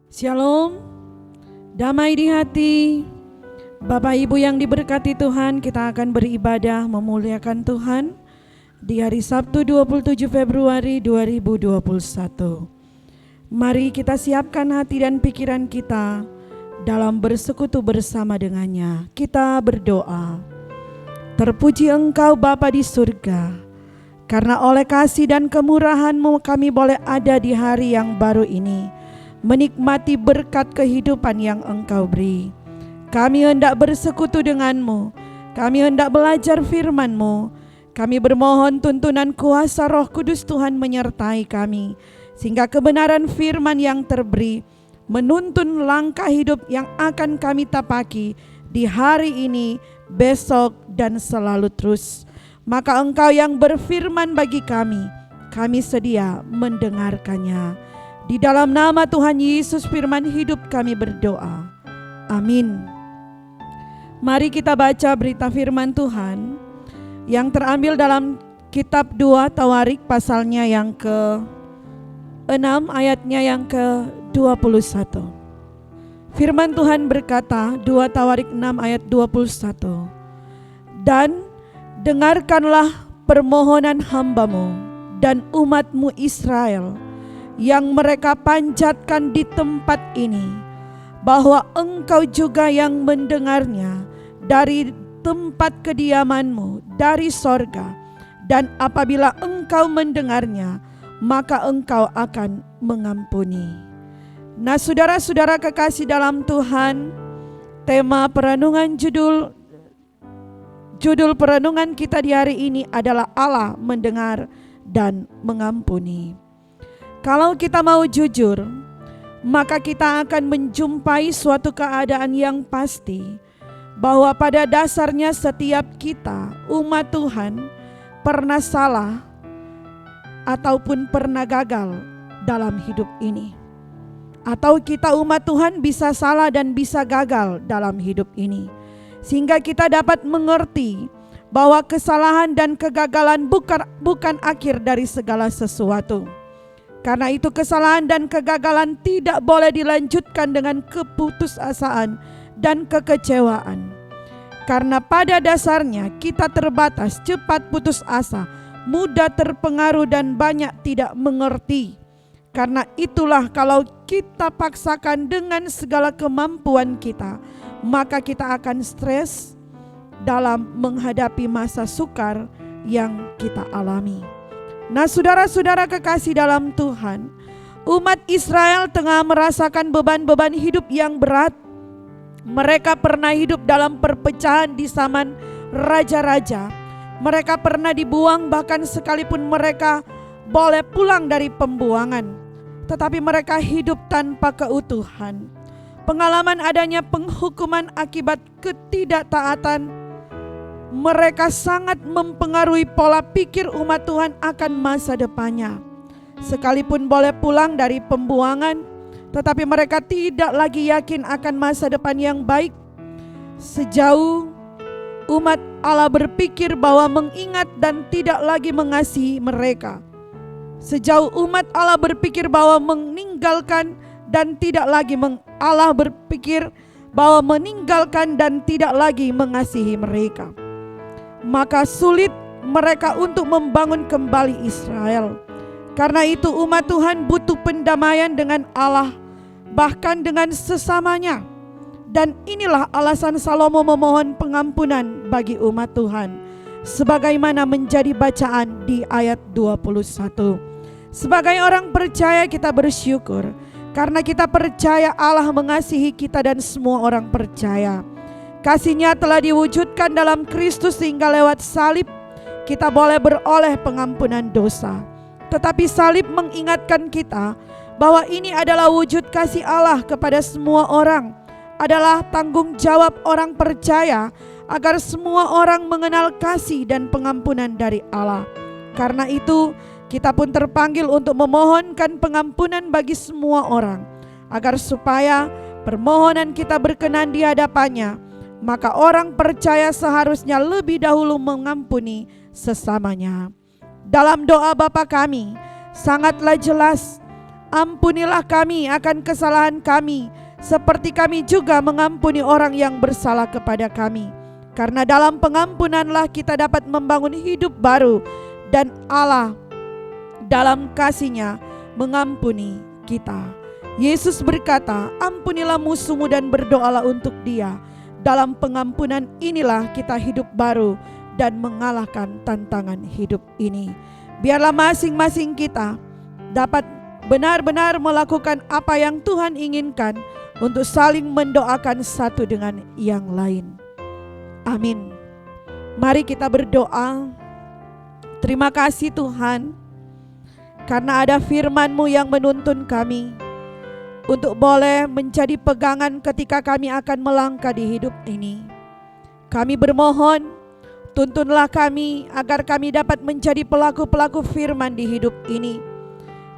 Shalom, damai di hati. Bapak Ibu yang diberkati Tuhan, kita akan beribadah memuliakan Tuhan di hari Sabtu 27 Februari 2021. Mari kita siapkan hati dan pikiran kita dalam bersekutu bersama dengannya. Kita berdoa. Terpuji Engkau Bapa di surga, karena oleh kasih dan kemurahan-Mu kami boleh ada di hari yang baru ini, menikmati berkat kehidupan yang Engkau beri. Kami hendak bersekutu denganmu, kami hendak belajar firman-Mu. Kami bermohon tuntunan kuasa Roh Kudus Tuhan menyertai kami, sehingga kebenaran firman yang terberi menuntun langkah hidup yang akan kami tapaki di hari ini, besok, dan selalu terus. Maka Engkau yang berfirman bagi kami sedia mendengarkannya. Di dalam nama Tuhan Yesus firman hidup kami berdoa. Amin. Mari kita baca berita firman Tuhan yang terambil dalam kitab 2 Tawarik pasalnya yang ke-6 ayatnya yang ke-21. Firman Tuhan berkata, 2 Tawarik 6 ayat 21. Dan dengarkanlah permohonan hamba-Mu dan umat-Mu Israel yang mereka panjatkan di tempat ini, bahwa Engkau juga yang mendengarnya dari tempat kediaman-Mu dari sorga, dan apabila Engkau mendengarnya, maka Engkau akan mengampuni. Nah, saudara-saudara kekasih dalam Tuhan, tema perenungan judul perenungan kita di hari ini adalah Allah mendengar dan mengampuni. Kalau kita mau jujur, maka kita akan menjumpai suatu keadaan yang pasti bahwa pada dasarnya setiap kita, umat Tuhan, pernah salah ataupun pernah gagal dalam hidup ini. Atau kita umat Tuhan bisa salah dan bisa gagal dalam hidup ini. Sehingga kita dapat mengerti bahwa kesalahan dan kegagalan bukan akhir dari segala sesuatu. Karena itu kesalahan dan kegagalan tidak boleh dilanjutkan dengan keputusasaan dan kekecewaan. Karena pada dasarnya kita terbatas, cepat putus asa, mudah terpengaruh dan banyak tidak mengerti. Karena itulah kalau kita paksakan dengan segala kemampuan kita, maka kita akan stres dalam menghadapi masa sukar yang kita alami. Nah, saudara-saudara kekasih dalam Tuhan, umat Israel tengah merasakan beban-beban hidup yang berat. Mereka pernah hidup dalam perpecahan di zaman raja-raja. Mereka pernah dibuang, bahkan sekalipun mereka boleh pulang dari pembuangan, tetapi mereka hidup tanpa keutuhan. Pengalaman adanya penghukuman akibat ketidaktaatan mereka sangat mempengaruhi pola pikir umat Tuhan akan masa depannya. Sekalipun boleh pulang dari pembuangan, tetapi mereka tidak lagi yakin akan masa depan yang baik. Sejauh umat Allah berpikir bahwa mengingat dan tidak lagi mengasihi mereka. Sejauh umat Allah berpikir bahwa meninggalkan dan tidak lagi Allah berpikir bahwa meninggalkan dan tidak lagi mengasihi mereka, maka sulit mereka untuk membangun kembali Israel. Karena itu umat Tuhan butuh pendamaian dengan Allah, bahkan dengan sesamanya. Dan inilah alasan Salomo memohon pengampunan bagi umat Tuhan, sebagaimana menjadi bacaan di ayat 21. Sebagai orang percaya kita bersyukur, karena kita percaya Allah mengasihi kita dan semua orang percaya. Kasih-Nya telah diwujudkan dalam Kristus sehingga lewat salib kita boleh beroleh pengampunan dosa. Tetapi salib mengingatkan kita bahwa ini adalah wujud kasih Allah kepada semua orang, adalah tanggung jawab orang percaya agar semua orang mengenal kasih dan pengampunan dari Allah. Karena itu kita pun terpanggil untuk memohonkan pengampunan bagi semua orang, agar supaya permohonan kita berkenan di hadapannya. Maka orang percaya seharusnya lebih dahulu mengampuni sesamanya. Dalam doa Bapa kami sangatlah jelas Ampunilah kami akan kesalahan kami, seperti kami juga mengampuni orang yang bersalah kepada kami. Karena dalam pengampunanlah kita dapat membangun hidup baru, dan Allah dalam kasih-Nya mengampuni kita. Yesus berkata, ampunilah musuhmu dan berdoalah untuk dia. Dalam pengampunan inilah kita hidup baru dan mengalahkan tantangan hidup ini. Biarlah masing-masing kita dapat benar-benar melakukan apa yang Tuhan inginkan untuk saling mendoakan satu dengan yang lain. Amin. Mari kita berdoa. Terima kasih Tuhan, karena ada firman-Mu yang menuntun kami untuk boleh menjadi pegangan ketika kami akan melangkah di hidup ini. Kami bermohon, tuntunlah kami agar kami dapat menjadi pelaku-pelaku firman di hidup ini.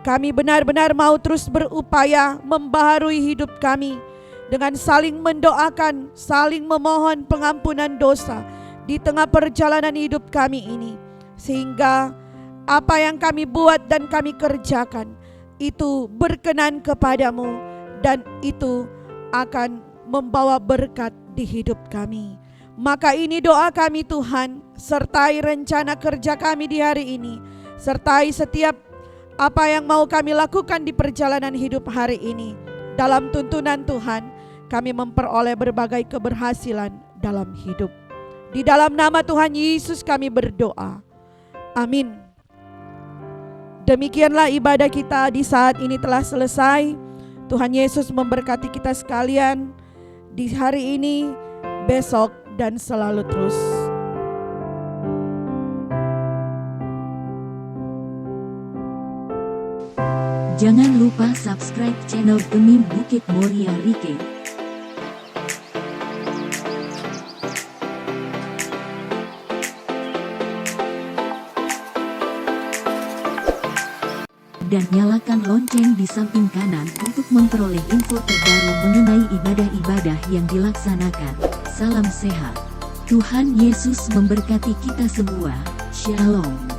Kami benar-benar mau terus berupaya membaharui hidup kami dengan saling mendoakan, saling memohon pengampunan dosa di tengah perjalanan hidup kami ini. Sehingga apa yang kami buat dan kami kerjakan itu berkenan kepadamu, dan itu akan membawa berkat di hidup kami. Maka ini doa kami Tuhan, sertai rencana kerja kami di hari ini, sertai setiap apa yang mau kami lakukan di perjalanan hidup hari ini. Dalam tuntunan Tuhan, kami memperoleh berbagai keberhasilan dalam hidup. Di dalam nama Tuhan Yesus kami berdoa. Amin. Demikianlah ibadah kita di saat ini telah selesai. Tuhan Yesus memberkati kita sekalian di hari ini, besok, dan selalu terus. Jangan lupa subscribe channel Gemim Bukit Moria Rike. Dan nyalakan lonceng di samping kanan untuk memperoleh info terbaru mengenai ibadah-ibadah yang dilaksanakan. Salam sehat. Tuhan Yesus memberkati kita semua. Shalom.